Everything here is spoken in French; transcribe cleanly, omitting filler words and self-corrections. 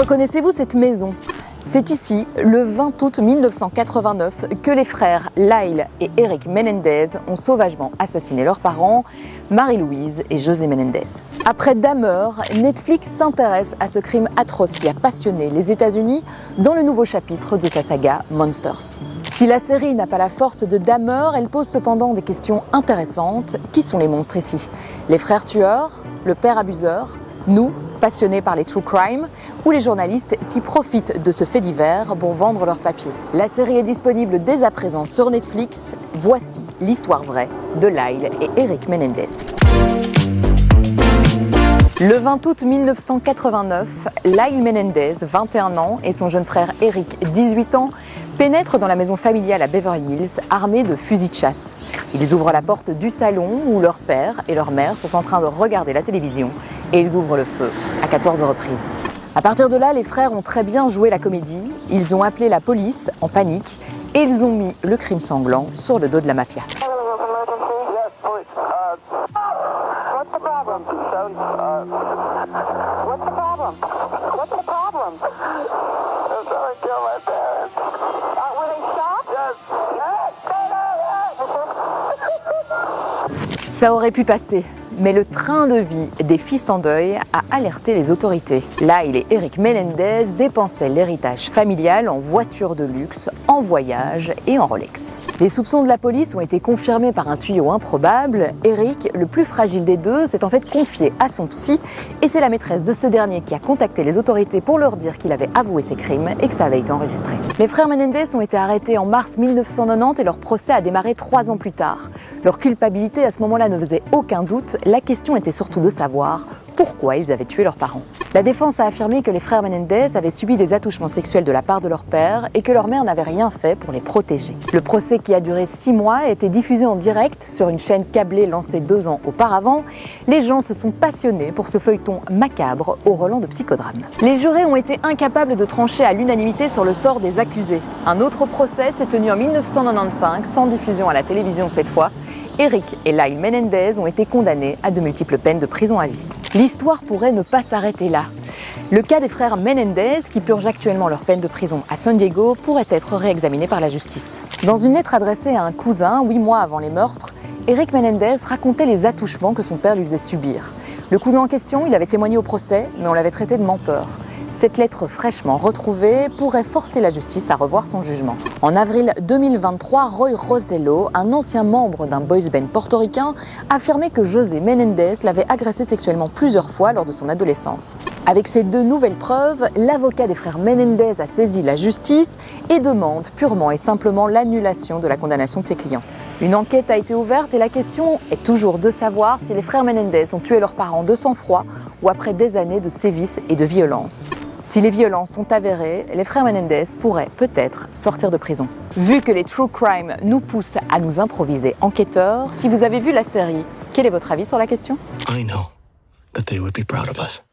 Reconnaissez-vous cette maison? C'est ici, le 20 août 1989, que les frères Lyle et Eric Menendez ont sauvagement assassiné leurs parents, Marie-Louise et José Menendez. Après Dahmer, Netflix s'intéresse à ce crime atroce qui a passionné les États-Unis dans le nouveau chapitre de sa saga Monsters. Si la série n'a pas la force de Dahmer, elle pose cependant des questions intéressantes. Qui sont les monstres ici? Les frères tueurs? Le père abuseur? Nous, passionnés par les true crime, ou les journalistes qui profitent de ce fait divers pour vendre leurs papiers. La série est disponible dès à présent sur Netflix. Voici l'histoire vraie de Lyle et Eric Menendez. Le 20 août 1989, Lyle Menendez, 21 ans, et son jeune frère Eric, 18 ans, pénètrent dans la maison familiale à Beverly Hills, armés de fusils de chasse. Ils ouvrent la porte du salon où leur père et leur mère sont en train de regarder la télévision et ils ouvrent le feu à 14 reprises. À partir de là, les frères ont très bien joué la comédie. Ils ont appelé la police en panique et ils ont mis le crime sanglant sur le dos de la mafia. Ça aurait pu passer, mais le train de vie des fils en deuil a alerté les autorités. Lyle et Eric Menendez dépensaient l'héritage familial en voitures de luxe, en voyage et en Rolex. Les soupçons de la police ont été confirmés par un tuyau improbable. Eric, le plus fragile des deux, s'est en fait confié à son psy et c'est la maîtresse de ce dernier qui a contacté les autorités pour leur dire qu'il avait avoué ses crimes et que ça avait été enregistré. Les frères Menendez ont été arrêtés en mars 1990 et leur procès a démarré 3 ans plus tard. Leur culpabilité à ce moment-là ne faisait aucun doute, la question était surtout de savoir pourquoi ils avaient tué leurs parents. La défense a affirmé que les frères Menendez avaient subi des attouchements sexuels de la part de leur père et que leur mère n'avait rien fait pour les protéger. Le procès, qui a duré 6 mois, a été diffusé en direct sur une chaîne câblée lancée 2 ans auparavant. Les gens se sont passionnés pour ce feuilleton macabre au relent de psychodrame. Les jurés ont été incapables de trancher à l'unanimité sur le sort des accusés. Un autre procès s'est tenu en 1995, sans diffusion à la télévision cette fois. Eric et Lyle Menendez ont été condamnés à de multiples peines de prison à vie. L'histoire pourrait ne pas s'arrêter là. Le cas des frères Menendez, qui purgent actuellement leur peine de prison à San Diego, pourrait être réexaminé par la justice. Dans une lettre adressée à un cousin, 8 mois avant les meurtres, Eric Menendez racontait les attouchements que son père lui faisait subir. Le cousin en question, il avait témoigné au procès, mais on l'avait traité de menteur. Cette lettre fraîchement retrouvée pourrait forcer la justice à revoir son jugement. En avril 2023, Roy Rosello, un ancien membre d'un boys band portoricain, affirmait que José Menendez l'avait agressé sexuellement plusieurs fois lors de son adolescence. Avec ces 2 nouvelles preuves, l'avocat des frères Menendez a saisi la justice et demande purement et simplement l'annulation de la condamnation de ses clients. Une enquête a été ouverte et la question est toujours de savoir si les frères Menendez ont tué leurs parents de sang-froid ou après des années de sévices et de violence. Si les violences sont avérées, les frères Menendez pourraient peut-être sortir de prison. Vu que les true crime nous poussent à nous improviser enquêteurs, si vous avez vu la série, quel est votre avis sur la question? I know that they would be proud of us.